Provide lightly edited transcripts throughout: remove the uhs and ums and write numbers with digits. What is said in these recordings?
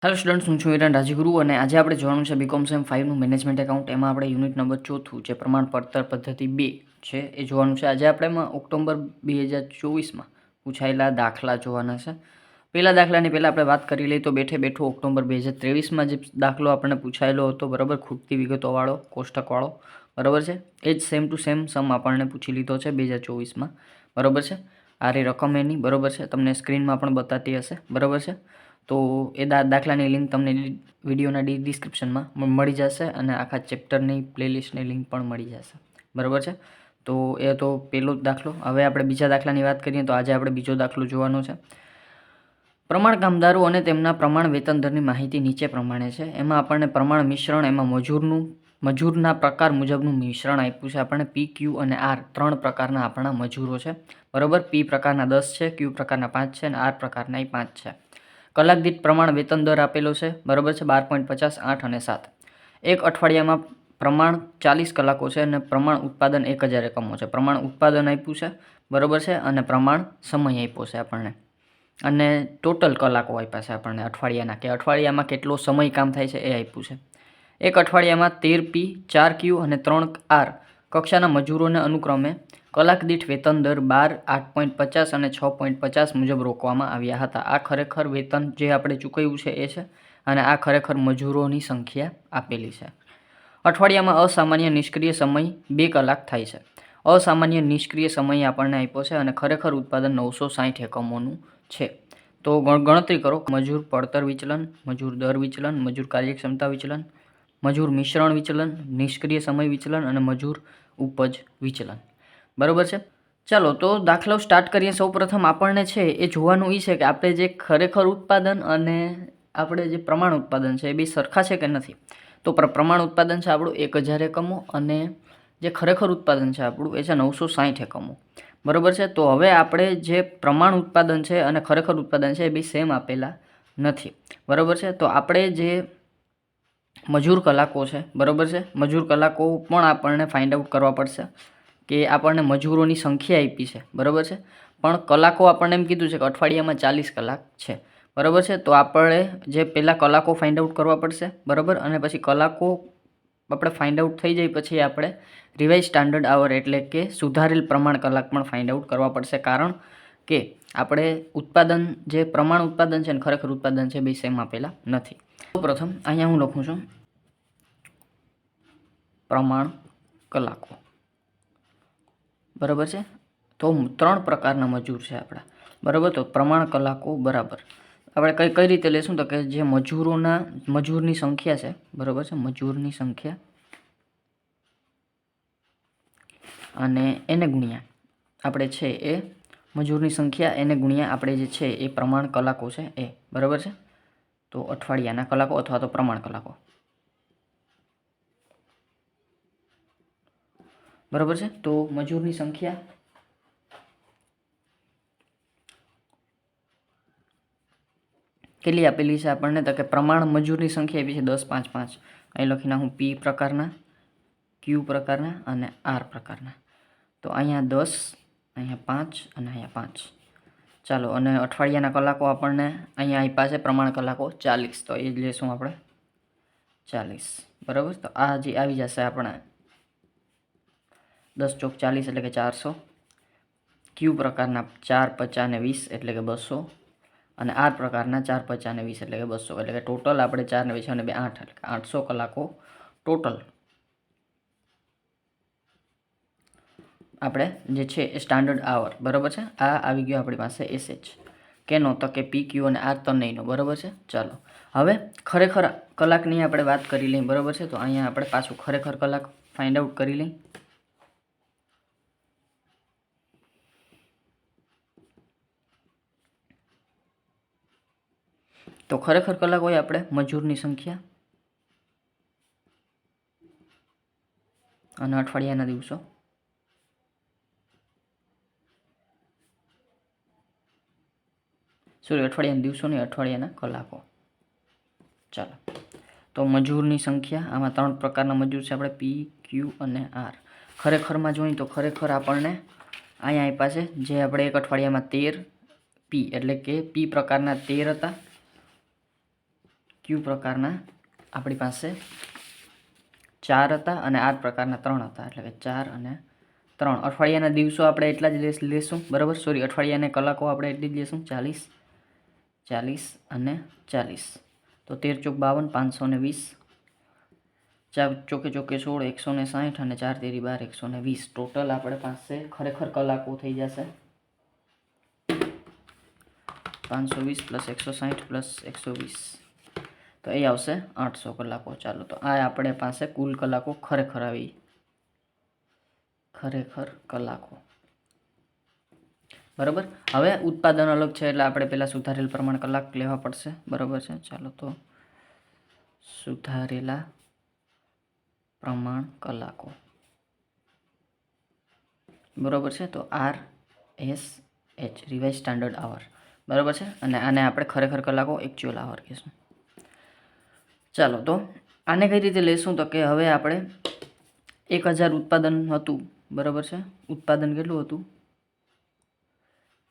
Hello students, હું છું હિરણ રાજગુરુ અને આજે આપણે જોવાનું છે બીકોમ સેમ 5નું મેનેજમેન્ટ એકાઉન્ટ. એમાં આપણે યુનિટ નંબર 4 જે પ્રમાણપત્ર પદ્ધતિ 2 છે એ જોવાનું છે. આજે આપણે એમાં ઓક્ટોબર 2024માં પૂછાયેલા દાખલા જોવાના છે. પહેલા દાખલાની પહેલાં આપણે વાત કરી લઈએ તો બેઠો ઓક્ટોબર 2023માં જે દાખલો આપણને પૂછાયેલો હતો, બરાબર, ખૂટતી વિગતોવાળો, કોષ્ટકવાળો, બરાબર છે, એ જ સેમ ટુ સેમ સમ આપણને પૂછી લીધો છે 2024માં, બરાબર છે. આ રે રકમ એની, બરાબર છે, તમને સ્ક્રીનમાં પણ બતાતી હશે, બરાબર છે. તો એ દાખલાની લિંક તમને વિડીયોના ડિસ્ક્રિપ્શનમાં મળી જશે અને આખા ચેપ્ટરની પ્લેલિસ્ટની લિંક પણ મળી જશે, બરાબર છે. તો એ તો પહેલો જ દાખલો. હવે આપણે બીજા દાખલાની વાત કરીએ તો આજે આપણે બીજો દાખલો જોવાનો છે. પ્રમાણ કામદારો અને તેમના પ્રમાણ વેતન દરની માહિતી નીચે પ્રમાણે છે. એમાં આપણને પ્રમાણ મિશ્રણ, એમાં મજૂરના પ્રકાર મુજબનું મિશ્રણ આપ્યું છે. આપણને પી, ક્યુ અને આર 3 પ્રકારના આપણા મજૂરો છે, બરાબર. પી પ્રકારના 10 છે, ક્યુ પ્રકારના 5 છે અને આર પ્રકારના 5 છે. કલાક દીઠ પ્રમાણ વેતન દર આપેલો છે, બરાબર છે, 12.50, 8 અને 7. એક અઠવાડિયામાં પ્રમાણ 40 કલાકો છે અને પ્રમાણ ઉત્પાદન 1000 એકમો છે. પ્રમાણ ઉત્પાદન આપ્યું છે, બરાબર છે, અને પ્રમાણ સમય આપ્યો છે આપણને, અને ટોટલ કલાકો આપ્યા છે આપણને અઠવાડિયાના, કે અઠવાડિયામાં કેટલો સમય કામ થાય છે એ આપ્યું છે. એક અઠવાડિયામાં 13 પી, 4 ક્યુ અને 3 આર કક્ષાના મજૂરોને અનુક્રમે કલાક દીઠ વેતન દર 12, 8.50 અને 6.50 મુજબ રોકવામાં આવ્યા હતા. આ ખરેખર વેતન જે આપણે ચૂકવ્યું છે એ છે, અને આ ખરેખર મજૂરોની સંખ્યા આપેલી છે. અઠવાડિયામાં અસામાન્ય નિષ્ક્રિય સમય 2 કલાક થાય છે. અસામાન્ય નિષ્ક્રિય સમય આપણને આપ્યો છે અને ખરેખર ઉત્પાદન 960 એકમોનું છે. તો ગણતરી કરો. મજૂર પડતર વિચલન, મજૂર દર વિચલન, મજૂર કાર્યક્ષમતા વિચલન, મજૂર મિશ્રણ વિચલન, નિષ્ક્રિય સમય વિચલન અને મજૂર ઉપજ વિચલન, બરાબર છે. ચાલો તો દાખલો સ્ટાર્ટ કરીએ. સૌપ્રથમ આપણને છે એ જોવાનું એ છે કે આપણે જે ખરેખર ઉત્પાદન અને આપણે જે પ્રમાણ ઉત્પાદન છે એ બે સરખા છે કે નથી. તો પ્રમાણ ઉત્પાદન છે આપણું 1000 એકમો અને જે ખરેખર ઉત્પાદન છે આપણું એ છે 960 એકમો, બરાબર છે. તો હવે આપણે જે પ્રમાણ ઉત્પાદન છે અને ખરેખર ઉત્પાદન છે એ બે સેમ આપેલા નથી, બરાબર છે. તો આપણે જે મજૂર કલાકો છે, બરાબર છે, મજૂર કલાકો પણ આપણને ફાઇન્ડ આઉટ કરવા પડશે કે આપણને મજૂરોની સંખ્યા આપી છે, બરાબર છે, પણ કલાકો આપણને એમ કીધું છે કે અઠવાડિયામાં 40 કલાક છે, બરાબર છે. તો આપણે જે પહેલાં કલાકો ફાઇન્ડ આઉટ કરવા પડશે, બરાબર, અને પછી કલાકો આપણે ફાઇન્ડ આઉટ થઈ જાય પછી આપણે રિવાઇઝ સ્ટાન્ડર્ડ આવર એટલે કે સુધારેલ પ્રમાણ કલાક પણ ફાઇન્ડ આઉટ કરવા પડશે, કારણ કે આપણે ઉત્પાદન જે પ્રમાણ ઉત્પાદન છે અને ખરેખર ઉત્પાદન છે બે સેમ આપેલા નથી. પ્રથમ અહીંયા હું લખું છું પ્રમાણ કલાકો, બરાબર છે. તો 3 પ્રકારના મજૂર છે આપણા, બરાબર. તો પ્રમાણ કલાકો બરાબર આપણે કઈ રીતે લેશું તો કે જે મજૂરની સંખ્યા છે, બરાબર છે, મજૂરની સંખ્યા અને એને ગુણ્યા આપણે છે એ મજૂરની સંખ્યા એને ગુણ્યા આપણે જે છે એ પ્રમાણ કલાકો છે એ, બરાબર છે. તો અઠવાડિયાના કલાકો અથવા તો પ્રમાણ કલાકો, બરાબર છે. તો મજૂરની સંખ્યા કેટલી આપેલી છે આપણને તો કે પ્રમાણ મજૂરની સંખ્યા આપી છે 10, 5, 5. અહીં લખી નાખું પી પ્રકારના, ક્યુ પ્રકારના અને આર પ્રકારના. તો અહીંયા 10, અહીંયા 5 અને અહીંયા 5. ચાલો, અને અઠવાડિયાના કલાકો આપણને અહીંયા આપ્યા છે પ્રમાણ કલાકો 40, તો એ જ લેશું આપણે 40, બરાબર. તો આ જે આવી જશે આપણે 10 ચોક 40 એટલે કે 400. ક્યુ પ્રકારના 4, 50 અને 20 એટલે કે 200, અને આર પ્રકારના 4, 50 અને 20 એટલે કે 200, એટલે કે ટોટલ આપણે 4 ને 20 અને 2 8 એટલે કે 800 કલાકો ટોટલ આપણે જે છે એ સ્ટાન્ડર્ડ આવર, બરાબર છે. આ આવી ગયો આપણી પાસે એસએચ કેનો તો કે પી, ક્યુ અને આર ત્રણેયનો, બરાબર છે. ચાલો હવે ખરેખર કલાકની આપણે વાત કરી લઈએ, બરાબર છે. તો અહીંયા આપણે પાછું ખરેખર કલાક ફાઇન્ડ આઉટ કરી લઈએ. તો ખરેખર કલાક હોય આપણે મજૂરની સંખ્યા અને અઠવાડિયાના દિવસો, અઠવાડિયાના દિવસો નહીં, અઠવાડિયાના કલાકો. ચાલો, તો મજૂરની સંખ્યા આમાં 3 પ્રકારના મજૂર છે આપણે પી, ક્યુ અને આર. ખરેખરમાં જોઈએ તો ખરેખર આપણને અહીંયા આપ્યા છે જે આપણે એક અઠવાડિયામાં 13 પી એટલે કે પી પ્રકારના 13 હતા, ક્યુ પ્રકારના આપણી પાસે 4 હતા અને આર પ્રકારના 3 હતા, એટલે કે 4 અને 3. અઠવાડિયાના દિવસો આપણે એટલા જ લેશું, બરાબર. સોરી, અઠવાડિયાને કલાકો આપણે એટલી જ લેશું, 40, 40 અને 40. તો 13 ચોક 52, 520, 4 ચોકે ચોકે 16, 160 અને 4 તેરી 12, 120. ટોટલ આપણે પાસે ખરેખર કલાકો થઈ જશે 520 + 160 + 120, તો એ આવશે 800 કલાકો. ચાલો, તો આ આપણે પાસે કુલ કલાકો ખરેખર આવી, ખરેખર કલાકો, બરાબર. હવે ઉત્પાદન અલગ છે એટલે આપણે પહેલાં સુધારેલ પ્રમાણ કલાક લેવા પડશે, બરાબર છે. ચાલો, તો સુધારેલા પ્રમાણ કલાકો, બરાબર છે. તો RSH રિવાઇઝ સ્ટાન્ડર્ડ આવર, બરાબર છે. અને આને આપણે ખરેખર કલાકો એકચ્યુઅલ આવર કહીશું. ચાલો, તો આને કઈ રીતે લેશું? તો કે હવે આપણે 1000 ઉત્પાદન હતું, બરાબર છે. ઉત્પાદન કેટલું હતું?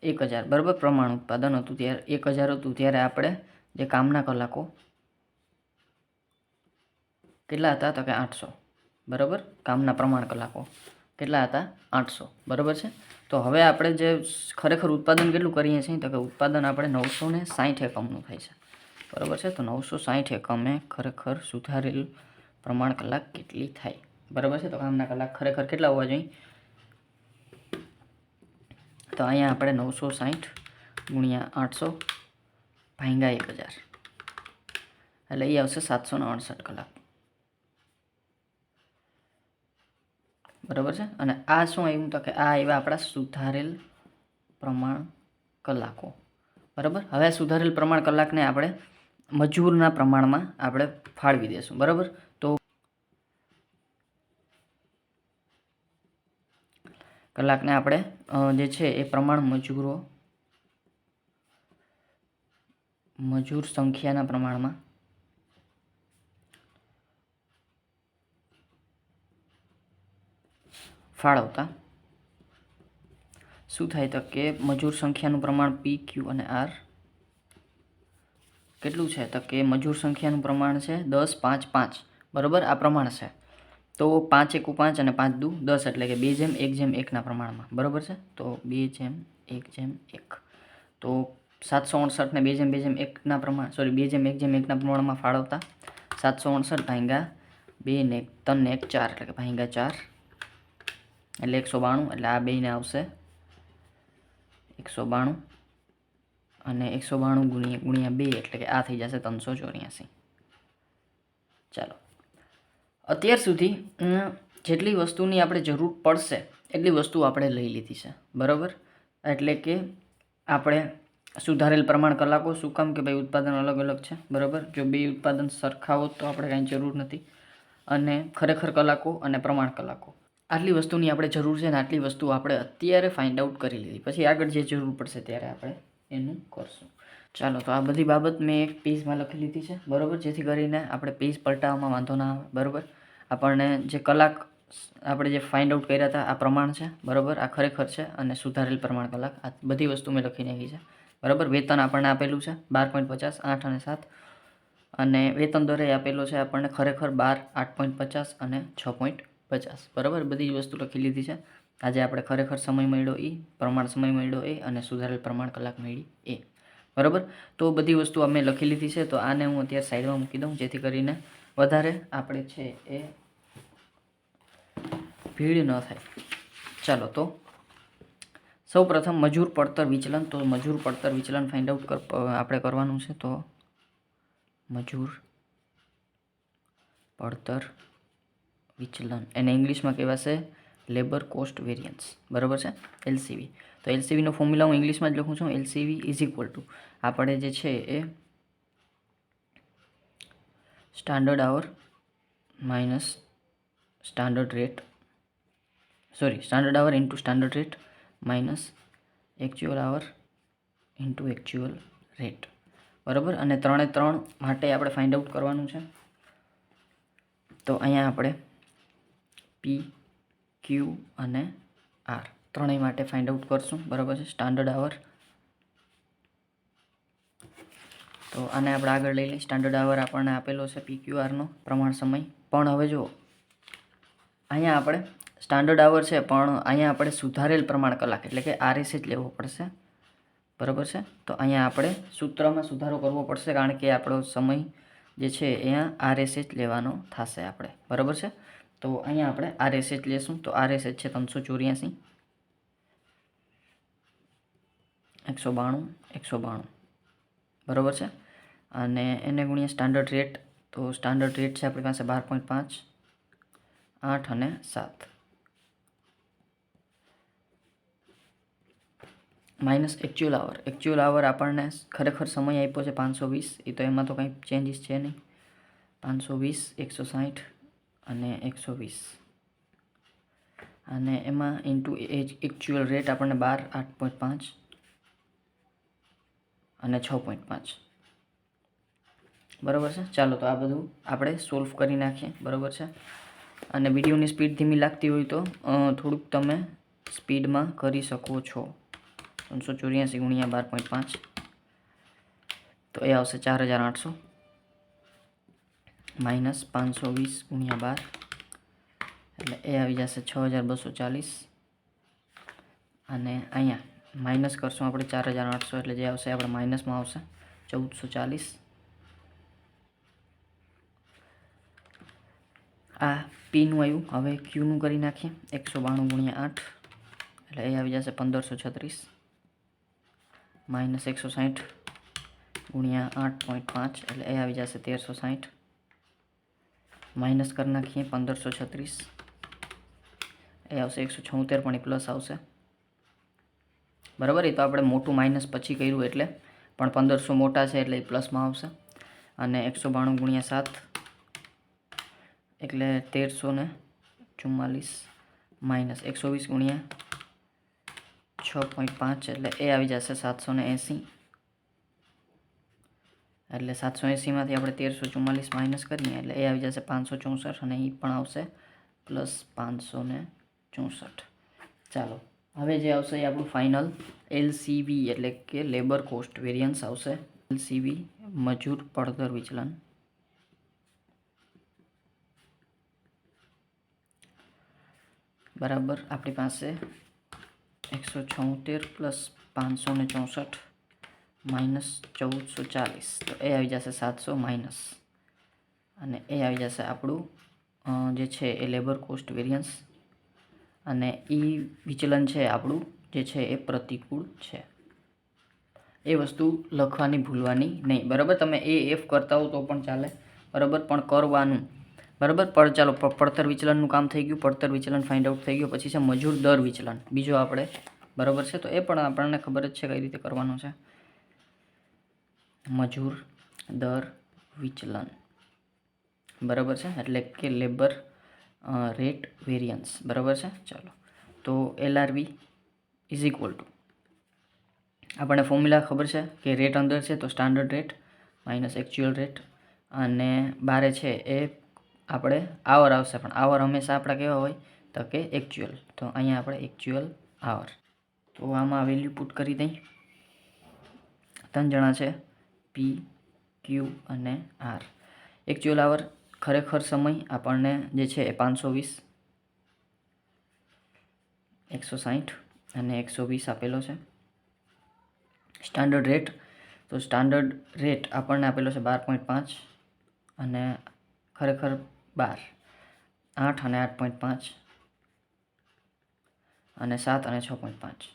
1000, બરાબર. પ્રમાણ ઉત્પાદન હતું ત્યારે 1000 હતું, ત્યારે આપણે જે કામના કલાકો કેટલા હતા? તો કે 800, બરાબર. કામના પ્રમાણ કલાકો કેટલા હતા? 800, બરાબર છે. તો હવે આપણે જે ખરેખર ઉત્પાદન કેટલું કરીએ છીએ? તો કે ઉત્પાદન આપણે 960 એકમનું થાય છે, બરાબર છે. તો 960 એકમે ખરેખર સુધારેલ પ્રમાણ કલાક કેટલી થાય, બરાબર છે. તો કામના કલાક ખરેખર કેટલા હોવા જોઈએ? તો અહીંયા આપણે 960 × 800 ભાગ્યા 1000, એટલે એ આવશે 768 કલાક, બરાબર છે. અને આ શું આવ્યું? તો કે આ આવ્યા આપણા સુધારેલ પ્રમાણ કલાકો, બરાબર. હવે સુધારેલ પ્રમાણ કલાકને આપણે મજૂરના પ્રમાણમાં આપણે ફાળવી દઈશું, બરાબર. તો કલાકને આપણે જે છે એ પ્રમાણ મજૂર સંખ્યાના પ્રમાણમાં ફાળવતા શું થાય? તો કે મજૂર સંખ્યાનું પ્રમાણ P, Q અને R કેટલું છે? તો કે મજૂર સંખ્યાનું પ્રમાણ છે 10, 5, 5, બરાબર. આ પ્રમાણ છે. તો 5 × 1 = 5 અને 5 × 2 = 10, એટલે કે 2:1:1 પ્રમાણમાં, બરાબર છે. તો 2:1:1. તો 768 ને 2:2:1 પ્રમાણ, સોરી 2:1:1 પ્રમાણમાં ફાળવતા 768 ભાગ્યા 2 ને 3 ને 1 4, એટલે કે ભાગ્યા 4, એટલે 192. એટલે આ બેને આવશે 192 અને 192 ગુણ્યા 2, એટલે કે આ થઈ જશે 384. ચાલો, અત્યાર સુધી જેટલી વસ્તુની આપણે જરૂર પડશે એટલી વસ્તુ આપણે લઈ લીધી છે, બરાબર. એટલે કે આપણે સુધારેલ પ્રમાણ કલાકો, શું કામ? કે ભાઈ ઉત્પાદન અલગ અલગ છે, બરાબર. જો બે ઉત્પાદન સરખા હોત તો આપણે કાંઈ જરૂર નથી. અને ખરેખર કલાકો અને પ્રમાણ કલાકો, આટલી વસ્તુની આપણે જરૂર છે ને આટલી વસ્તુ આપણે અત્યારે ફાઇન્ડ આઉટ કરી લીધી. પછી આગળ જે જરૂર પડશે ત્યારે આપણે એનું કરશું. ચાલો, તો આ બધી બાબત મેં એક પેજમાં લખી લીધી છે, બરાબર. જેથી કરીને આપણે પેજ પલટાવવામાં વાંધો ના આવે, બરાબર. આપણને જે કલાક આપણે જે ફાઇન્ડ આઉટ કર્યા હતા આ પ્રમાણ છે, બરાબર. આ ખરેખર છે અને સુધારેલ પ્રમાણ કલાક, આ બધી વસ્તુ મેં લખી નાખી છે, બરાબર. વેતન આપણને આપેલું છે 12.50, 8 અને 7, અને વેતન દરે આપેલો છે આપણને ખરેખર 12, 8.50 અને 6.50, બરાબર. બધી જ વસ્તુ લખી લીધી છે. આજે આપણે ખરેખર સમય મળ્યો એ, પ્રમાણ સમય મળ્યો એ, અને સુધારેલ પ્રમાણ કલાક મળી એ, બરાબર. તો બધી વસ્તુ અમે લખી લીધી છે. તો આને હું અત્યારે સાઈડમાં મૂકી દઉં, જેથી કરીને વધારે આપણે છે એ ભીડ ન થાય. ચાલો, તો સૌ પ્રથમ મજૂર પડતર વિચલન. તો મજૂર પડતર વિચલન ફાઇન્ડ આઉટ આપણે કરવાનું છે. તો મજૂર પડતર વિચલન, એને ઇંગ્લિશમાં કહેવાશે લેબર કોસ્ટ વેરિયન્સ, બરાબર છે, LCV. તો LCVનો ફોર્મ્યુલા હું ઇંગ્લિશમાં જ લખું છું. LCV = આપણે જે છે એ standard hour minus standard rate, sorry standard hour into standard rate minus actual hour into actual rate, બરાબર. અને 3 માટે આપણે ફાઇન્ડ આઉટ કરવાનું છે. તો અહીંયા આપણે P, Q અને R ત્રણેય માટે ફાઇન્ડ આઉટ કરશું, બરાબર છે. સ્ટાન્ડર્ડ આવર તો આને આપણે આગળ લઈ લઈએ. સ્ટાન્ડર્ડ આવર આપણને આપેલો છે PQRનો પ્રમાણ સમય. પણ હવે જો અહીંયા આપણે સ્ટાન્ડર્ડ આવર છે, પણ અહીંયા આપણે સુધારેલ પ્રમાણ કલાક એટલે કે RSH જ લેવો પડશે. બરાબર છે. તો અહીંયા આપણે સૂત્રમાં સુધારો કરવો પડશે, કારણ કે આપણો સમય જે છે અહીંયા RSH લેવાનો થશે આપણે. બરાબર છે. તો અહીંયા આપણે RSH લેશું. તો RSH છે 384, 192, 192. બરાબર છે. અને એને ગુણ્યા સ્ટાન્ડર્ડ રેટ. તો સ્ટાન્ડર્ડ રેટ છે આપણી પાસે 12.5, 8 અને 7. Minus actual hour. Actual hour આપણને ખરેખર સમય આપ્યો છે 520. એ તો એમાં તો કંઈ ચેન્જીસ છે નહીં. 520, 160 અને 120. અને એમાં ઇન્ટુ એકચ્યુઅલ રેટ આપણને 12, 8.5 અને 6.5. બરાબર છે. ચાલો તો આ બધું આપણે સોલ્વ કરી નાખીએ. બરાબર છે. અને વિડીયોની સ્પીડ ધીમી લાગતી હોય તો થોડુંક તમે સ્પીડમાં કરી શકો છો. 384 ગુણ્યા 12.5 તો એ આવશે 4800, માઇનસ 520 ગુણ્યા 12 એટલે એ આવી જશે 6240. અને અહીંયા માઇનસ કરશું આપણે 4800 એટલે જે આવશે આપણે માઇનસમાં આવશે 1440. આ પીનું આવ્યું. હવે ક્યુનું કરી નાખીએ. 192 ગુણ્યા 8 એટલે એ આવી જશે 1536, માઇનસ 160 ગુણ્યા 8.5 એટલે એ આવી જશે 1360. માઇનસ કરી નાખીએ 1536 એ આવશે 176, પણ એ પ્લસ આવશે. બરાબર. એ તો આપણે મોટું માઇનસ પછી કર્યું એટલે, પણ 1500 મોટા છે એટલે એ પ્લસમાં આવશે. અને 192 ગુણ્યા 7 એટલે 1344, માઇનસ 120 ગુણ્યા 6.5 એટલે એ આવી જશે 780. એટલે 780માંથી આપણે 1344 માઇનસ કરીએ એટલે એ આવી જશે 564, અને એ પણ આવશે પ્લસ 564. ચાલો હવે જે આવશે એ આપણું ફાઇનલ LCV એટલે કે લેબર કોસ્ટ વેરિયન્સ આવશે. LCV મજૂર પડતર વિચલન. બરાબર. આપણી પાસે 176 પ્લસ 564 માઇનસ 1440 તો એ આવી જશે 700 માઇનસ, અને એ આવી જશે આપણું જે છે એ લેબર કોસ્ટ વેરિયન્સ. અને એ વિચલન છે આપણું જે છે એ પ્રતિકૂળ છે. એ વસ્તુ લખવાની ભૂલવાની નહીં. બરાબર. તમે AF કરતા હો તો પણ ચાલે. બરાબર. પણ કરવાનું. બરાબર. ચાલો પડતર વિચલનનું કામ થઈ ગયું. પડતર વિચલન ફાઇન્ડ આઉટ થઈ ગયું. પછી છે મજૂર દર વિચલન બીજો આપણે. બરાબર છે. તો એ પણ આપણને ખબર જ છે કઈ રીતે કરવાનું છે. મજૂર દર વિચલન. બરાબર છે. એટલે કે લેબર રેટ વેરિયન્સ. બરાબર છે. ચાલો તો LRV ઇઝ ઇક્વલ ટુ આપણને ફોર્મ્યુલા ખબર છે કે રેટ અંદર છે તો standard rate minus actual rate, અને બારે છે એ આપણે આવર આવશે. પણ આવર હંમેશા આપણા કેવા હોય તો કે એકચ્યુઅલ. તો અહીંયા આપણે એકચ્યુઅલ આવર. તો આમાં વેલ્યુ પુટ કરી દઈ. 3 જણા છે P, Q અને R. એકચ્યુઅલ આવર ખરેખર સમય આપણને જે છે એ 520, 160 અને 120 આપેલો છે. Standard rate. તો સ્ટાન્ડર્ડ રેટ આપણને આપેલો છે 12.5 અને ખરેખર 12, 8 અને 8.5 અને 7 અને 6.5.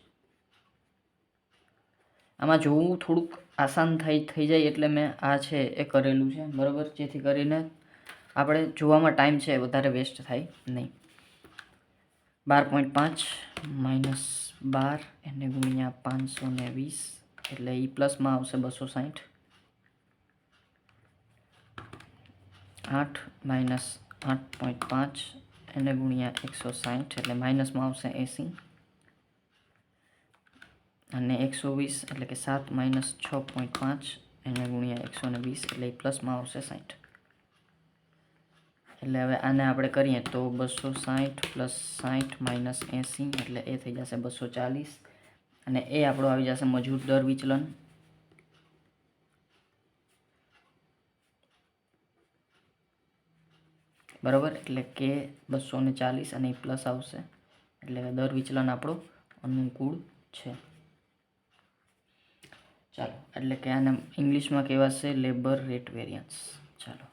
આમાં જોવું થોડુંક આસાન થઈ જાય એટલે મેં આ છે એ કરેલું છે. બરાબર. જેથી કરીને આપણે જોવામાં ટાઈમ છે વધારે વેસ્ટ થાય નહીં. 12.5 માઇનસ 12 એને ગુણ્યા 520 એટલે એ પ્લસમાં આવશે 260. 8 માઇનસ 8.5 એને ગુણ્યા 160 એટલે માઇનસમાં આવશે 80. અને 120 એટલે કે 7 માઇનસ 6.5 એને ગુણ્યા 120 એટલે એ પ્લસમાં આવશે 60. એટલે હવે આને આપણે કરીએ તો 260 પ્લસ 60 માઇનસ 80 એટલે એ થઈ જશે 240. અને એ આપણો આવી જશે મજૂર દર વિચલન. બરાબર, એટલે કે 240 અને પ્લસ આવશે, એટલે કે દર વિચલન આપણું અનુકૂળ છે. ચાલો, એટલે કે આને ઇંગ્લિશમાં કહેવાશે લેબર રેટ વેરિયન્સ. ચાલો,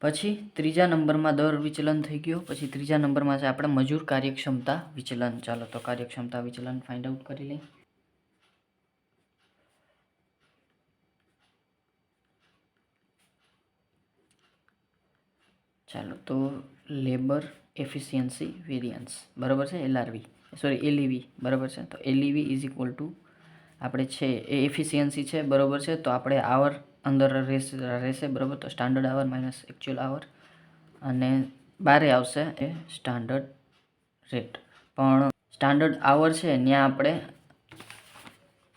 પછી ત્રીજા નંબરમાં દર વિચલન થઈ ગયો. પછી ત્રીજા નંબરમાં છે આપણે મજૂર કાર્યક્ષમતા વિચલન. ચાલો, તો કાર્યક્ષમતા વિચલન ફાઇન્ડ આઉટ કરી લઈએ. ચાલો, તો લેબર એફિશિયન્સી વેરિયન્સ બરાબર છે, એલઈવી બરાબર છે. તો એલઈવી ઇઝ ઇક્વલ ટુ આપણે છે એ એફિશિયન્સી છે બરાબર છે. તો આપણે આવર અંદર રહેશે બરાબર. તો standard hour minus actual hour અને બારે આવશે એ સ્ટાન્ડર્ડ રેટ. પણ સ્ટાન્ડર્ડ આવર છે ત્યાં આપણે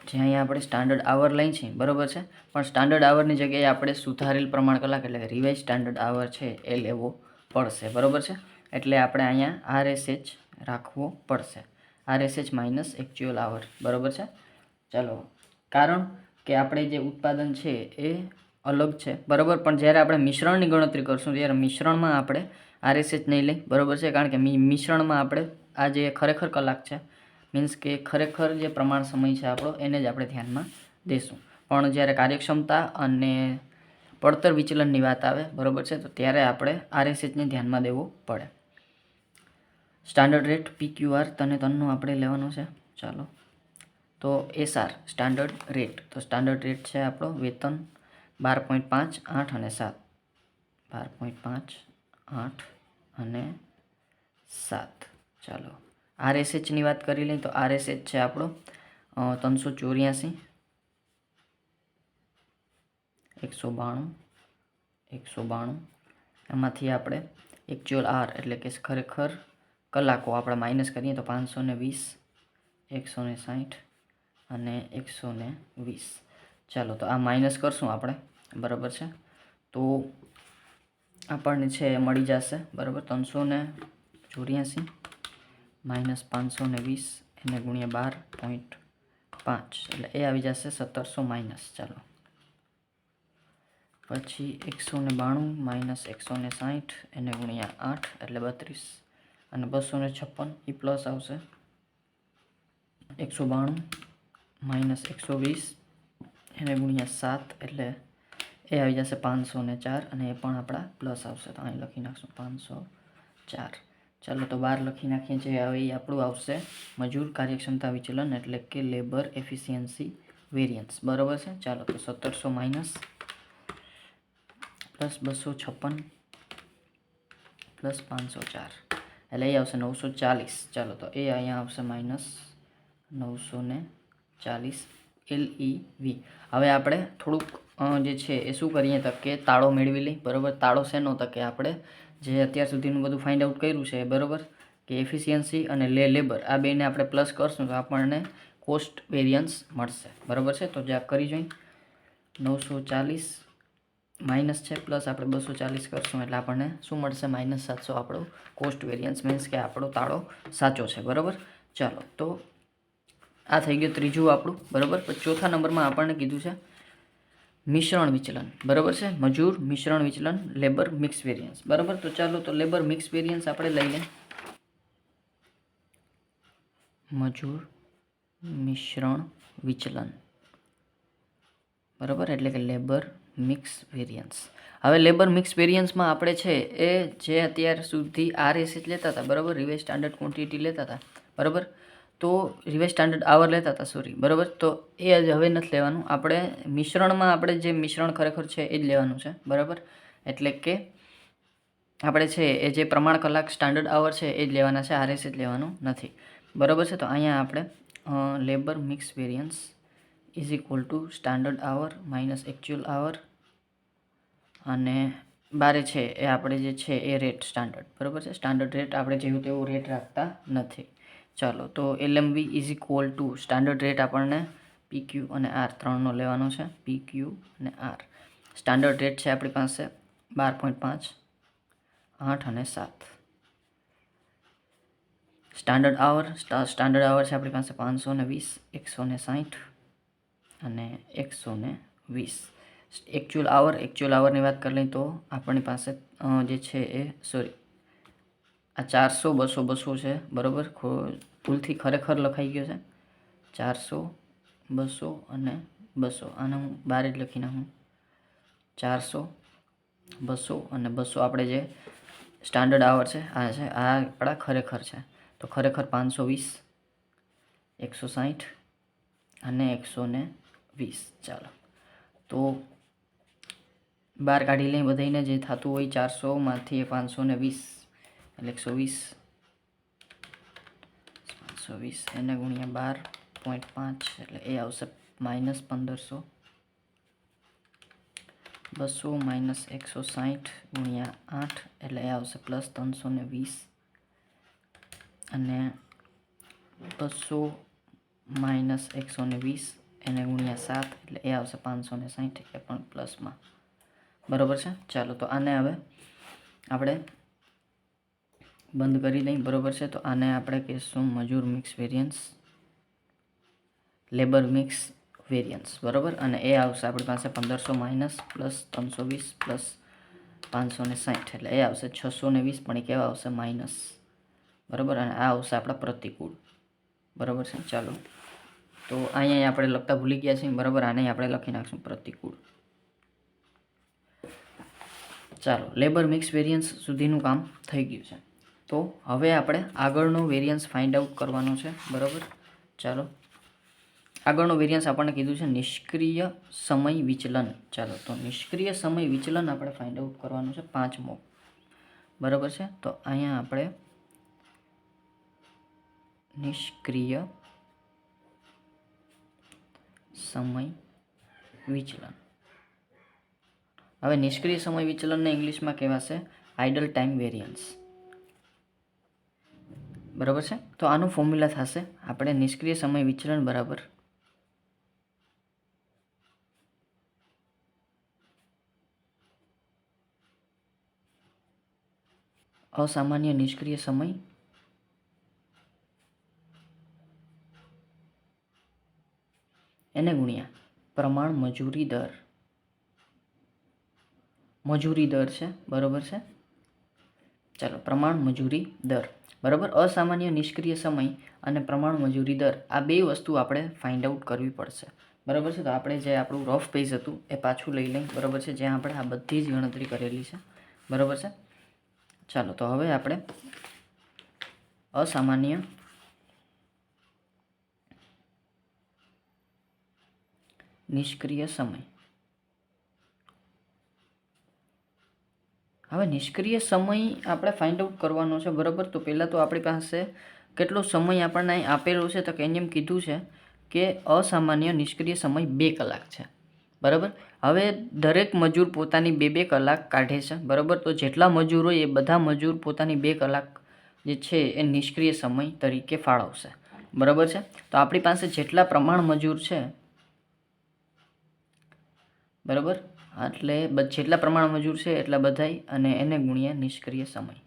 અહીંયા આપણે સ્ટાન્ડર્ડ આવર લઈ છીએ બરાબર છે. પણ સ્ટાન્ડર્ડ આવરની જગ્યાએ આપણે સુધારેલ પ્રમાણ કલાક એટલે કે રિવાઇઝ સ્ટાન્ડર્ડ આવર છે એ લેવો પડશે બરાબર છે. એટલે આપણે અહીંયા આરએસએચ રાખવો પડશે, આરએસએચ માઇનસ એકચ્યુઅલ આવર બરાબર છે. ચાલો, કારણ કે આપણે જે ઉત્પાદન છે એ અલગ છે બરાબર. પણ જ્યારે આપણે મિશ્રણની ગણતરી કરશું ત્યારે મિશ્રણમાં આપણે આરએસએચ નહીં લઈ બરાબર છે. કારણ કે મિશ્રણમાં આપણે આ જે ખરેખર કલાક છે, મીન્સ કે ખરેખર જે પ્રમાણ સમય છે આપણો, એને જ આપણે ધ્યાનમાં દઈશું. પણ જ્યારે કાર્યક્ષમતા અને પડતર વિચલનની વાત આવે બરાબર છે, તો ત્યારે આપણે આરએસએચને ધ્યાનમાં દેવું પડે. સ્ટાન્ડર્ડ રેટ પીક્યુઆર તનનું આપણે લેવાનું છે. ચાલો, તો એસઆર સ્ટાન્ડર્ડ રેટ. તો સ્ટાન્ડર્ડ રેટ છે આપણો વેતન 12.5, 8 અને 7. 12.5, 8 અને 7. ચાલો, આરએસએચની વાત કરી લઈએ તો આરએસએચ છે આપણો 384, 192. એમાંથી આપણે એકચ્યુઅલ આર એટલે કે ખરેખર કલાકો આપણે માઇનસ કરીએ તો 520, 160 અને 120. ચાલો, તો આ માઇનસ કરશું આપણે બરાબર છે. તો આપણને છે એ મળી જશે બરાબર 384 માઇનસ 520 એને ગુણ્યા 12.5 એટલે એ આવી જશે 1700 માઇનસ. ચાલો, પછી 192 માઇનસ 160 એને ગુણ્યા 8 એટલે 32 અને 256 એ પ્લસ આવશે. 192 માઇનસ 120 એને ગુણ્યા 7 એટલે એ આવી જશે 504 અને એ પણ આપણા પ્લસ આવશે. તો અહીં લખી નાખશું 504. ચાલો, તો 12 લખી નાખીએ. જે આવે એ આપણું આવશે મજૂર કાર્યક્ષમતા વિચલન એટલે કે લેબર એફિશિયન્સી વેરિયન્સ બરાબર છે. ચાલો, તો 1700 માઇનસ પ્લસ 256 પ્લસ 504 એટલે એ આવશે 940. ચાલો, તો એ અહીંયા આવશે માઇનસ 940 એલઈવી. હવે આપણે થોડુંક જે છે એ શું કરીએ તો કે તાળો મેળવી લઈ બરાબર. તાળો શેનો તો કે આપણે જે અત્યાર સુધીનું બધું ફાઇન્ડ આઉટ કર્યું છે બરાબર, કે એફિશિયન્સી અને લેબર આ બેને આપણે પ્લસ કરશું તો આપણને કોસ્ટ વેરિયન્સ મળશે બરાબર છે. તો જે કરી જોઈએ 940 માઇનસ છે પ્લસ આપણે 240 કરશું એટલે આપણને શું મળશે -700 આપણું કોસ્ટ વેરિયન્સ, મીન્સ કે આપણો તાળો સાચો છે બરાબર. ચાલો, તો આ થઈ ગયું ત્રીજું આપણું બરાબર. પછી ચોથા નંબરમાં આપણને કીધું છે મિશ્રણ વિચલન બરાબર છે, મજૂર મિશ્રણ વિચલન લેબર મિક્સ વેરિયન્સ બરાબર. તો ચાલો, તો લેબર મિક્સ વેરિયન્સ આપણે લઈ લઈએ. મજૂર મિશ્રણ વિચલન બરાબર એટલે કે લેબર મિક્સ વેરિયન્સ. હવે લેબર મિક્સ વેરિયન્સમાં આપણે છે એ જે અત્યાર સુધી આરએસએચ લેતા હતા બરાબર, રિવાઇઝ સ્ટાન્ડર્ડ ક્વોન્ટિટી લેતા હતા બરાબર, તો રિવાઇઝ સ્ટાન્ડર્ડ આવર લેતા હતા સોરી બરાબર. તો એ જ હવે નથી લેવાનું. આપણે મિશ્રણમાં આપણે જે મિશ્રણ ખરેખર છે એ જ લેવાનું છે બરાબર. એટલે કે આપણે છે એ જે પ્રમાણ કલાક સ્ટાન્ડર્ડ આવર છે એ જ લેવાના છે, આરએસએચ લેવાનું નથી બરાબર છે. તો અહીંયા આપણે labour mix variance is equal to standard hour minus actual hour અને બારે છે એ આપણે જે છે એ રેટ સ્ટાન્ડર્ડ બરાબર છે. સ્ટાન્ડર્ડ રેટ આપણે જેવું તેવું રેટ રાખતા નથી. ચાલો, તો LMV is equal to standard rate આપણને પીક્યુ અને આર ત્રણનો લેવાનો છે. પીક્યુ અને આર સ્ટાન્ડર્ડ રેટ છે આપણી પાસે 12.5, 8 અને 7. સ્ટાન્ડર્ડ આવર છે આપણી પાસે 520, 160 અને 120. एक्चुअल आवરની વાત કરી લઈએ તો આપણી પાસે જે છે એ સોરી આ 400 200 200 છે બરાબર, ભૂલથી ખરેખર લખાઈ ગયો છે 400 200 અને 200, આને હું બહાર જ લખી નાખું 400 200 અને 200 આપણે જે સ્ટાન્ડર્ડ આવર છે આ આપણા ખરેખર છે, તો ખરેખર 520 160 અને 120. ચાલો તો બહાર કાઢી લઈએ બધાને જે થતું હોય 400માંથી 520 એટલે 120 520 એને ગુણ્યા 12.5 એટલે એ આવશે -1500, 200 માઇનસ 160 ગુણ્યા 8 એટલે એ આવશે +320 અને 200 માઇનસ 120 એને ગુણ્યા 7 એટલે એ આવશે 560, એ પણ પ્લસમાં બરાબર છે. ચાલો તો આને હવે આપણે બંધ કરી દઈએ બરાબર છે. તો આને આપણે કહીશું મજૂર mix variance, labour mix variance બરાબર, અને એ આવશે આપણી પાસે 1500 માઇનસ +320 પ્લસ 560 એટલે એ આવશે 620, પણ એ કેવા આવશે માઇનસ બરાબર, અને આ આવશે આપણા પ્રતિકૂળ બરાબર છે. ચાલો તો અહીંયા આપણે લખતા ભૂલી ગયા છીએ બરાબર, આને આપણે લખી નાખશું પ્રતિકૂળ. ચાલો લેબર મિક્સ વેરિયન્સ સુધીનું કામ થઈ ગયું છે. તો હવે આપણે આગળનો વેરિયન્સ ફાઇન્ડ આઉટ કરવાનો છે બરાબર. ચાલો આગળનો વેરિયન્સ આપણને કીધું છે નિષ્ક્રિય સમય વિચલન. ચાલો તો નિષ્ક્રિય સમય વિચલન આપણે ફાઇન્ડ આઉટ કરવાનું છે 5મો બરાબર છે. તો અહીંયા આપણે નિષ્ક્રિય સમય વિચલન, હવે નિષ્ક્રિય સમય વિચલનને ઇંગ્લિશમાં કહેવાશે આઇડલ ટાઈમ વેરિયન્સ બરાબર છે. તો આનું ફોર્મ્યુલા થશે આપણે નિષ્ક્રિય સમય વિચલન બરાબર અસામાન્ય નિષ્ક્રિય સમય એને ગુણ્યા પ્રમાણ મજૂરી દર છે બરાબર છે. ચાલો પ્રમાણ મજૂરી દર બરાબર, અસામાન્ય નિષ્ક્રિય સમય અને પ્રમાણ મજૂરી દર આ બે વસ્તુ આપણે ફાઇન્ડ આઉટ કરવી પડશે બરાબર છે. તો આપણે જે આપણું રફ પેજ હતું એ પાછું લઈ લઈએ બરાબર છે, જ્યાં આપણે આ બધી જ ગણતરી કરેલી છે બરાબર છે. ચાલો તો હવે આપણે અસામાન્ય નિષ્ક્રિય સમય, હવે નિષ્ક્રિય સમય આપણે ફાઇન્ડ આઉટ કરવાનો છે બરાબર. તો પહેલાં તો આપણી પાસે કેટલો સમય આપણને આપેલો છે, તો કે એમ કીધું છે કે અસામાન્ય નિષ્ક્રિય સમય 2 કલાક છે બરાબર. હવે દરેક મજૂર પોતાની 2-2 કલાક કાઢે છે બરાબર. તો જેટલા મજૂર હોય એ બધા મજૂર પોતાની 2 કલાક જે છે એ નિષ્ક્રિય સમય તરીકે ફાળવશે બરાબર છે. તો આપણી પાસે જેટલા પ્રમાણ મજૂર છે બરાબર, એટલે જેટલા પ્રમાણ મજૂર છે એટલા બધાય અને એને ગુણ્યા નિષ્ક્રિય સમય.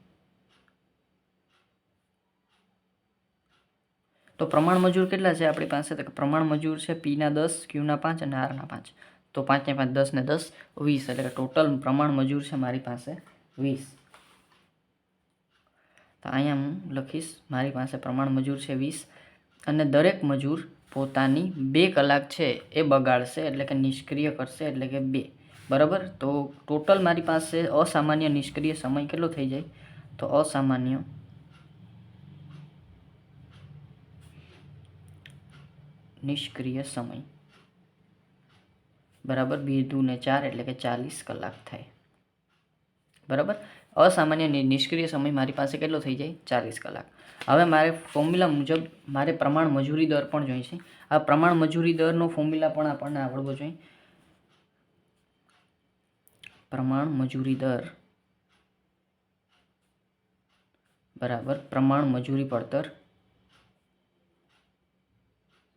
તો પ્રમાણ મજૂર કેટલા છે આપણી પાસે, તો પ્રમાણ મજૂર છે P ના 10 Q ના 5 અને R ના 5. તો 5 ને 5 10 ને 10 20, એટલે ટોટલ પ્રમાણ મજૂર છે મારી પાસે 20. તો અહીંયા હું લખીશ મારી પાસે પ્રમાણ મજૂર છે 20 અને દરેક મજૂર પોતાની 2 કલાક છે એ બગાડશે એટલે કે નિષ્ક્રિય કરશે એટલે કે 2 બરાબર. તો ટોટલ મારી પાસે અસામાન્ય નિષ્ક્રિય સમય કેટલો થઈ જાય, તો અસામાન્ય નિષ્ક્રિય સમય બરાબર 2 × 2 = 4 એટલે કે 40 કલાક થાય બરાબર. અસામાન્ય નિષ્ક્રિય સમય મારી પાસે કેટલો થઈ જાય 40 કલાક. હવે મારે ફોર્મ્યુલા મુજબ મારે પ્રમાણ મજૂરી દર પણ જોઈશે. આ પ્રમાણ મજૂરી દરનો ફોર્મ્યુલા પણ આપણને આવડવો જોઈએ. પ્રમાણ મજૂરી દર બરાબર પ્રમાણ મજૂરી પડતર,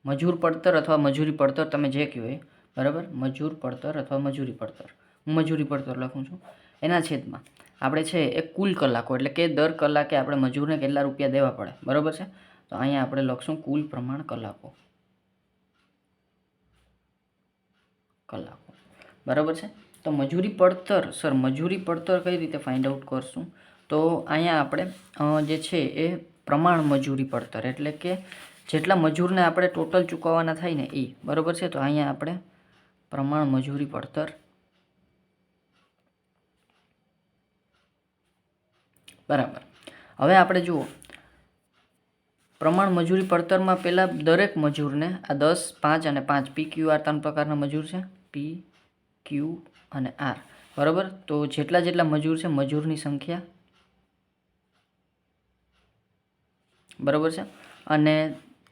મજૂર પડતર અથવા મજૂરી પડતર તમે જે કહો એ બરાબર, મજૂર પડતર અથવા મજૂરી પડતર, હું મજૂરી પડતર લખું છું, એના છેદમાં આપણે છે એ કુલ કલાકો એટલે કે દર કલાકે આપણે મજૂરને કેટલા રૂપિયા દેવા પડે બરાબર છે. તો અહીંયા આપણે લખશું કુલ પ્રમાણ કલાકો બરાબર છે. તો મજૂરી પડતર સર મજૂરી પડતર કઈ રીતે ફાઇન્ડ આઉટ કરશું? તો અહીંયા આપણે જે છે એ પ્રમાણ મજૂરી પડતર એટલે કે જેટલા મજૂરને આપણે ટોટલ ચૂકવવાના થાય ને એ, બરાબર છે. તો અહીંયા આપણે પ્રમાણ મજૂરી પડતર બરાબર. હવે આપણે જુઓ પ્રમાણ મજૂરી પડતરમાં પહેલાં દરેક મજૂરને આ 10, 5 અને 5 PQR 3 પ્રકારના મજૂર છે, PQ અને R, બરાબર. તો જેટલા મજૂર છે મજૂરની સંખ્યા, બરાબર છે. અને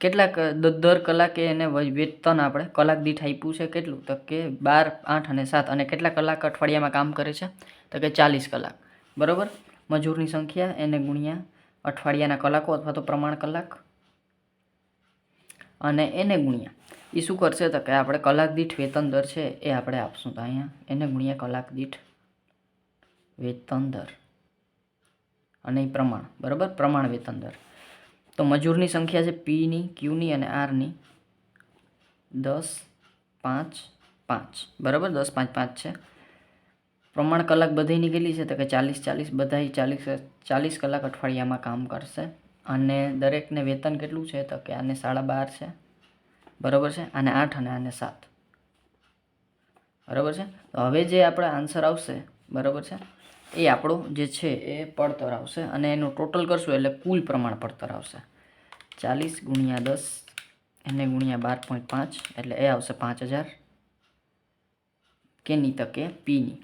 કેટલાક દર કલાકે એને વેતન આપણે કલાક દીઠ આપ્યું છે કેટલું? તો કે 12, 8 અને 7. અને કેટલા કલાક અઠવાડિયામાં કામ કરે છે? તો કે 40 કલાક, બરાબર. મજૂરની સંખ્યા એને ગુણ્યા અઠવાડિયાના કલાકો અથવા તો પ્રમાણ કલાક, અને એને ગુણ્યા એ શું કરશે? તો કે આપણે કલાક દીઠ વેતન દર છે એ આપણે આપશું. તો અહીંયા એને ગુણ્યા કલાક દીઠ વેતન દર અને એ પ્રમાણ, બરાબર, પ્રમાણ વેતન દર. તો મજૂરની સંખ્યા છે Pની, Qની અને Rની 10, 5, 5, બરાબર. 10, 5, 5 છે. પ્રમાણ કલાક બધાની કેટલી છે? તો કે 40, 40, બધા 40 કલાક અઠવાડિયામાં કામ કરશે. અને દરેકને વેતન કેટલું છે? તો કે આને 12.5 છે, બરાબર છે. આને 8 અને આને 7, બરાબર છે. તો હવે જે આપણે આન્સર આવશે, બરાબર છે, એ આપણો જે છે એ પડતર આવશે. અને એનું ટોટલ કરશું એટલે કુલ પ્રમાણ પડતર આવશે 40 ગુણ્યા 10 એને ગુણ્યા 12.5 એટલે એ આવશે 5000. કેની? તો કે Pની.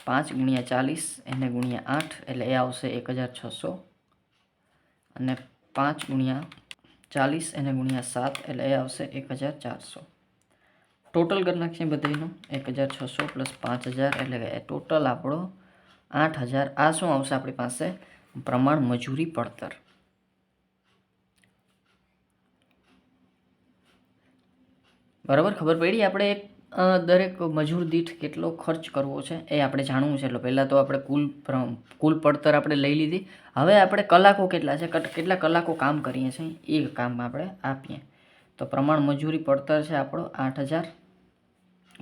5 ગુણ્યા 40 એને ગુણ્યા 8 એટલે એ આવશે 1600. અને 5 ગુણ્યા 40 એને ગુણ્યા 7 એટલે એ આવશે 1400. ટોટલ કરી નાખીએ બધાનું 1600 પ્લસ 5000 એટલે કે ટોટલ આપણો 8000. આ શું આવશે આપણી પાસે? પ્રમાણ મજૂરી પડતર. બરાબર, ખબર પડી? આપણે એક દરેક મજૂર દીઠ કેટલો ખર્ચ કરવો છે એ આપણે જાણવું છે. એટલે પહેલાં તો આપણે કુલ પડતર આપણે લઈ લીધી. હવે આપણે કલાકો કેટલા છે, કેટલા કલાકો કામ કરીએ છીએ એ કામ આપણે આપીએ. તો પ્રમાણ મજૂરી પડતર છે આપણો 8000,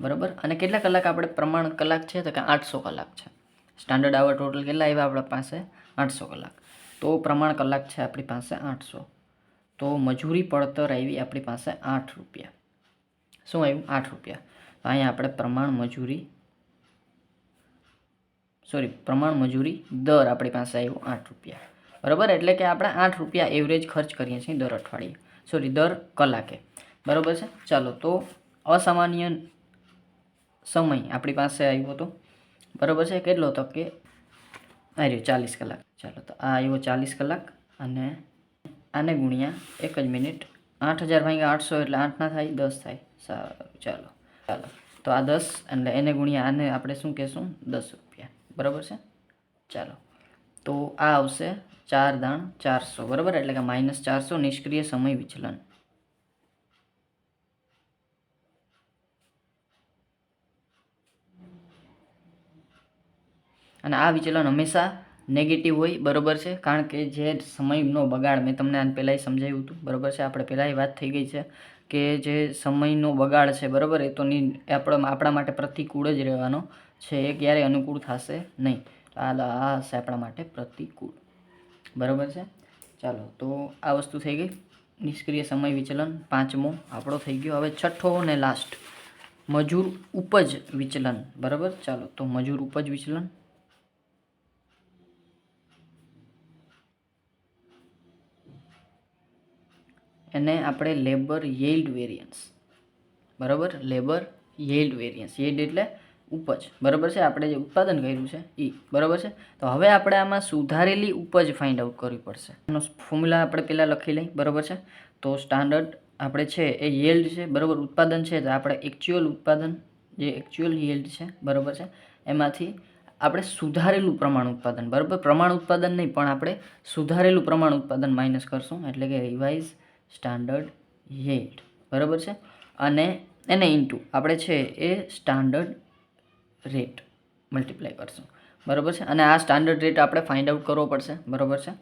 બરાબર. અને કેટલા કલાક આપણે પ્રમાણ કલાક છે? તો કે 800 કલાક છે. સ્ટાન્ડર્ડ આવર ટોટલ કેટલા આવ્યા આપણા પાસે? 800 કલાક. તો પ્રમાણ કલાક છે આપણી પાસે 800. તો મજૂરી પડતર આવી આપણી પાસે 8 રૂપિયા. શું આવ્યું? 8 રૂપિયા. તો અહીંયા આપણે પ્રમાણ મજૂરી દર આપણી પાસે આવ્યું 8 રૂપિયા, બરાબર. એટલે કે આપણે 8 રૂપિયા એવરેજ ખર્ચ કરીએ છીએ દર અઠવાડિયે, દર કલાકે, બરાબર છે. ચાલો, તો અસામાન્ય સમય આપણી પાસે આવ્યો હતો, બરાબર છે. કેટલો? તો કે આવ્યો 40 કલાક. ચાલો, તો આ આવ્યો 40 કલાક અને આને ગુણ્યા 1 જ મિનિટ. 8000 ભાગ્યા 800 એટલે 8 ના થાય? 10 થાય. સારું, ચાલો. તો આ 10 એટલે એને ગુણ્યા આને આપણે શું કહેશું? 10 રૂપિયા, બરાબર છે. ચાલો, તો આ આવશે 4 દાણ 400, બરાબર. એટલે કે -400 નિષ્ક્રિય સમય વિચલન. અને આ વિચલન હંમેશા નેગેટિવ હોય, બરાબર છે. કારણ કે જે સમયનો બગાડ મેં તમને આને પહેલાં સમજાવ્યું હતું, બરાબર છે. આપણે પહેલાં એ વાત થઈ ગઈ છે કે જે સમયનો બગાડ છે, બરાબર, એ તો આપણા માટે પ્રતિકૂળ જ રહેવાનો છે. એ ક્યારેય અનુકૂળ થશે નહીં. આ હશે આપણા માટે પ્રતિકૂળ, બરાબર છે. ચાલો, તો આ વસ્તુ થઈ ગઈ. નિષ્ક્રિય સમય વિચલન 5મો આપણો થઈ ગયો. હવે 6ઠ્ઠો અને લાસ્ટ મજૂર ઉપજ વિચલન, બરાબર. ચાલો, તો મજૂર ઉપજ વિચલન એને આપણે લેબર યીલ્ડ વેરિયન્સ, બરાબર. લેબર યીલ્ડ વેરિયન્સ, યીલ્ડ એટલે ઉપજ, બરાબર છે. આપણે જે ઉત્પાદન કર્યું છે એ, બરાબર છે. તો હવે આપણે આમાં સુધારેલી ઉપજ ફાઇન્ડ આઉટ કરવી પડશે. એનો ફોર્મ્યુલા આપણે પહેલાં લખી લઈ, બરાબર છે. તો સ્ટાન્ડર્ડ આપણે છે એ યીલ્ડ છે, બરાબર. ઉત્પાદન છે તો આપણે એકચ્યુઅલ ઉત્પાદન, જે એકચ્યુઅલ યીલ્ડ છે, બરાબર છે, એમાંથી આપણે સુધારેલું પ્રમાણ ઉત્પાદન, બરાબર. પ્રમાણ ઉત્પાદન નહીં પણ આપણે સુધારેલું પ્રમાણ ઉત્પાદન માઇનસ કરશું, એટલે કે રિવાઇઝ સ્ટાન્ડર્ડ યીલ્ડ, બરાબર છે. અને એને ઇન્ટુ આપણે છે એ સ્ટાન્ડર્ડ રેટ મલ્ટીપ્લાય કરશું, બરાબર છે. અને આ સ્ટાન્ડર્ડ રેટ આપણે ફાઇન્ડ આઉટ કરવો પડશે, બરાબર છે.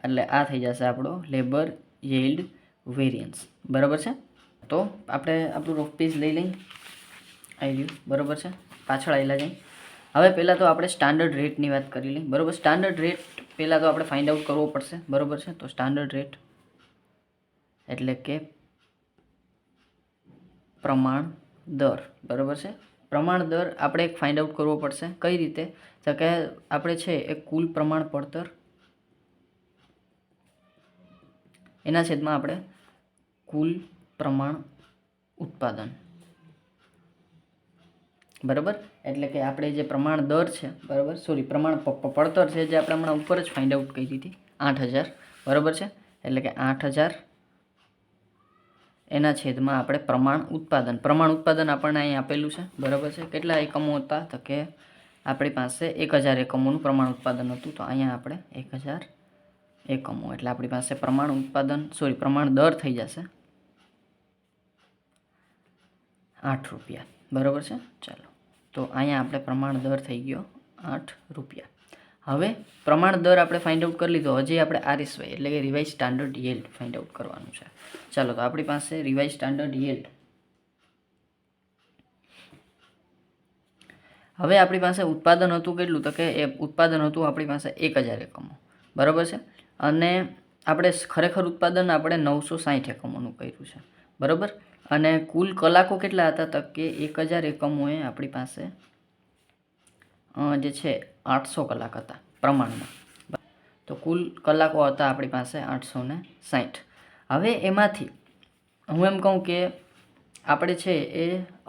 એટલે આ થઈ જશે આપણો લેબર યીલ્ડ વેરિયન્સ, બરાબર છે. તો આપણે આપણું રફ પેજ લઈ લઈએ આવી રહ્યું, બરાબર છે. પાછળ આવેલા જાય. હવે પહેલાં તો આપણે સ્ટાન્ડર્ડ રેટની વાત કરી લઈએ, બરાબર. સ્ટાન્ડર્ડ રેટ પહેલાં તો આપણે ફાઇન્ડ આઉટ કરવો પડશે, બરાબર છે. તો સ્ટાન્ડર્ડ રેટ એટલે કે પ્રમાણ દર, બરાબર છે. પ્રમાણ દર આપણે એક ફાઇન્ડ આઉટ કરવો પડશે. કઈ રીતે? તો કે આપણે છે એ કુલ પ્રમાણ પડતર એના છેદમાં આપણે કુલ પ્રમાણ ઉત્પાદન, બરાબર. એટલે કે આપણે જે પ્રમાણ દર છે, બરાબર, સોરી પ્રમાણ પડતર છે જે આપણે હમણાં ઉપર જ ફાઇન્ડ આઉટ કરી હતી 8000, બરાબર છે. એટલે કે 8000 એના છેદમાં આપણે પ્રમાણ ઉત્પાદન આપણને અહીં આપેલું છે, બરાબર છે. કેટલા એકમો હતા? તો કે આપણી પાસે 1000 એકમોનું પ્રમાણ ઉત્પાદન હતું. તો અહીંયા આપણે 1000 એકમો એટલે આપણી પાસે પ્રમાણ દર થઈ જશે 8 રૂપિયા, બરાબર છે. ચાલો, તો અહીંયા આપણે પ્રમાણ દર થઈ ગયો 8 રૂપિયા. હવે પ્રમાણ દર આપણે ફાઇન્ડ આઉટ કરી લીધો. હજી આપણે RSY એટલે કે revise standard yield find out કરવાનું છે. ચાલો, તો આપણી પાસે રિવાઇઝ સ્ટાન્ડર્ડ યીલ્ડ, હવે આપણી પાસે ઉત્પાદન હતું કેટલું? તો કે એ ઉત્પાદન હતું આપણી પાસે 1000 એકમો, બરાબર છે. અને આપણે ખરેખર ઉત્પાદન આપણે 960 એકમોનું કર્યું છે, બરાબર. અને કુલ કલાકો કેટલા હતા? તો કે 1000 એકમોએ આપણી પાસે જે છે 800 કલાક હતા પ્રમાણમાં. તો કુલ કલાકો હતા આપણી પાસે 860. હવે એમાંથી હું એમ કહું કે આપણે છે એ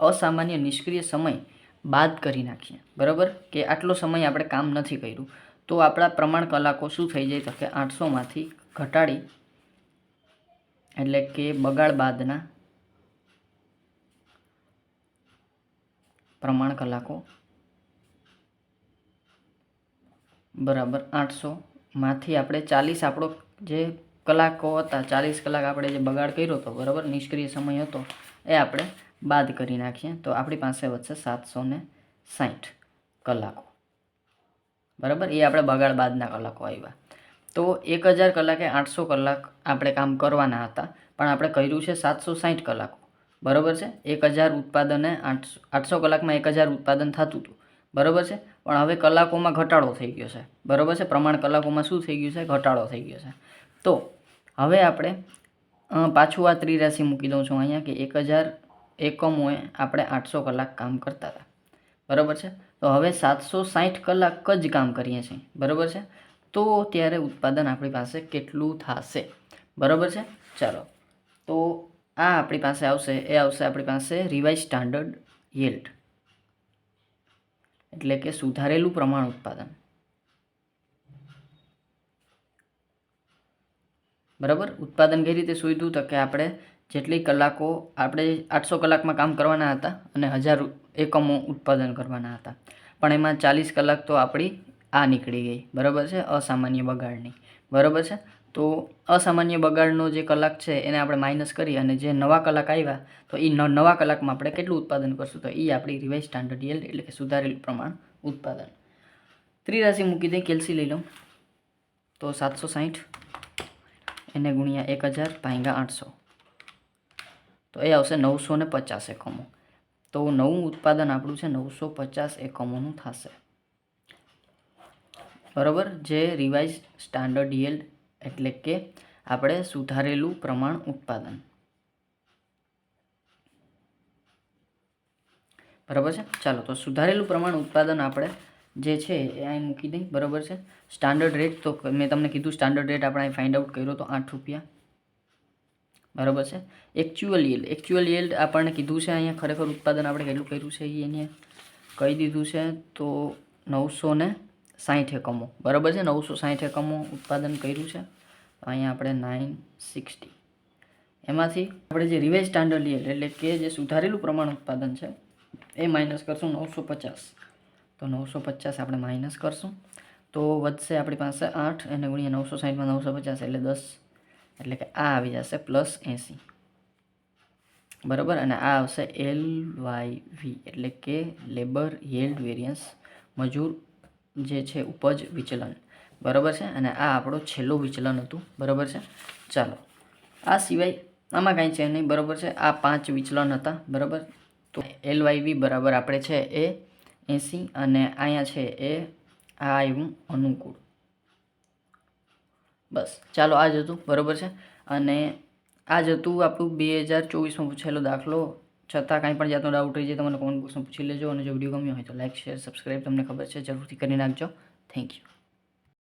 અસામાન્ય નિષ્ક્રિય સમય બાદ કરી નાખીએ, બરાબર. કે આટલો સમય આપણે કામ નથી કર્યું, તો આપણા પ્રમાણ કલાકો શું થઈ જાય? તો કે 800માંથી ઘટાડી એટલે કે બગાડ બાદના પ્રમાણ કલાકો બરાબર 800માંથી આપણે 40 આપણો જે કલાકો હતા, 40 કલાક આપણે જે બગાડ કર્યો હતો, બરાબર, નિષ્ક્રિય સમય હતો, એ આપણે બાદ કરી નાખીએ. તો આપણી પાસે વધશે 760 કલાકો, બરાબર. એ આપણે બગાડ બાદના કલાકો આવ્યા. તો 1000 કલાકે 800 કલાક આપણે કામ કરવાના હતા, પણ આપણે કર્યું છે 760 કલાકો, બરાબર છે. 1000 ઉત્પાદને 800 કલાકમાં 1000 ઉત્પાદન થતું હતું, બરાબર છે. પણ હવે કલાકોમાં ઘટાડો થઈ ગયો છે, બરાબર છે. પ્રમાણ કલાકોમાં શું થઈ ગયું છે? ઘટાડો થઈ ગયો છે. તો હવે આપણે પાછું આ ત્રિરાશી મૂકી દઉં છું અહીંયા કે 1000 એકમોએ આપણે 800 કલાક કામ કરતા હતા, બરાબર છે. તો હવે 760 કલાક જ કામ કરીએ છીએ, બરાબર છે. તો ત્યારે ઉત્પાદન આપણી પાસે કેટલું થશે? બરાબર છે. ચાલો, તો આ આપણી પાસે આવશે, એ આવશે આપણી પાસે રિવાઇઝ સ્ટાન્ડર્ડ યીલ્ડ એટલે કે સુધારેલું પ્રમાણ ઉત્પાદન, બરાબર. ઉત્પાદન કઈ રીતે શોધ્યું? તો કે આપણે જેટલી કલાકો આપણે 800 કલાકમાં કામ કરવાના હતા અને 1000 એકમો ઉત્પાદન કરવાના હતા, પણ એમાં 40 કલાક તો આપણી આ નીકળી ગઈ, બરાબર છે, અસામાન્ય બગાડની, બરાબર છે. તો અસામાન્ય બગાડનો જે કલાક છે એને આપણે માઇનસ કરી અને જે નવા કલાક આવ્યા, તો એ નવા કલાકમાં આપણે કેટલું ઉત્પાદન કરશું? તો એ આપણી રિવાઇઝ સ્ટાન્ડર્ડ યીલ્ડ એટલે કે સુધારેલું પ્રમાણ ઉત્પાદન. ત્રિરાશી મૂકી દઈએ, કેલ્સી લઈ લઉં તો 760 એને ગુણ્યા 1000 ભાગ્યા 800, તો એ આવશે 950 એકમો. તો નવું ઉત્પાદન આપણું છે 950 એકમોનું થશે, બરાબર. જે રિવાઇઝ સ્ટાન્ડર્ડ યીલ્ડ એટલે કે આપણે સુધારેલું પ્રમાણ ઉત્પાદન, બરાબર છે. ચાલો, તો સુધારેલું પ્રમાણ ઉત્પાદન આપણે જે છે એ અહીં મૂકી દઈ, બરાબર છે. સ્ટાન્ડર્ડ રેટ તો મેં તમને કીધું, સ્ટાન્ડર્ડ રેટ આપણે અહીં ફાઇન્ડ આઉટ કર્યો તો 8 રૂપિયા, બરાબર છે. એક્ચ્યુઅલ યીલ્ડ આપણને કીધું છે અહીંયા ખરેખર ઉત્પાદન આપણે કેટલું કર્યું છે એ એને કહી દીધું છે. તો 960 એકમો, બરાબર છે. 960 એકમો ઉત્પાદન કર્યું છે. અહીંયા આપણે 960, એમાંથી આપણે જે રિવાઇઝ સ્ટાન્ડર્ડ યીલ્ડ એટલે કે જે સુધારેલું પ્રમાણ ઉત્પાદન છે એ માઇનસ કરશું 950. તો 950 આપણે માઇનસ કરશું તો વધશે આપણી પાસે 8 એને ગુણ્યા 960માં 950 એટલે 10, એટલે કે આ આવી જશે +80, બરાબર. અને આ આવશે LYV એટલે કે લેબર યીલ્ડ વેરિયન્સ, મજૂર જે છે ઉપજ વિચલન, બરાબર છે. અને આ આપણો છેલ્લો વિચલન હતું, બરાબર છે. ચાલો, આ સિવાય આમાં કાંઈ છે નહીં, બરાબર છે. આ 5 વિચલન હતા, બરાબર. તો LYV બરાબર આપણે છે એ 80 અને અહીંયા છે એ આ આવ્યું અનુકૂળ. બસ ચાલો આ જ હતું, બરાબર છે. અને આ જ હતું આપણું 2024માં પૂછાયેલો દાખલો. છતાં કાંઈ પણ જાતનો ડાઉટ રહી જાય તો મને કોમેન્ટ બોક્સમાં પૂછી લેજો. અને જો વિડીયો ગમ્યો હોય તો લાઇક, શેર, સબસ્ક્રાઈબ તમને ખબર છે જરૂરથી કરી નાખજો. Thank you.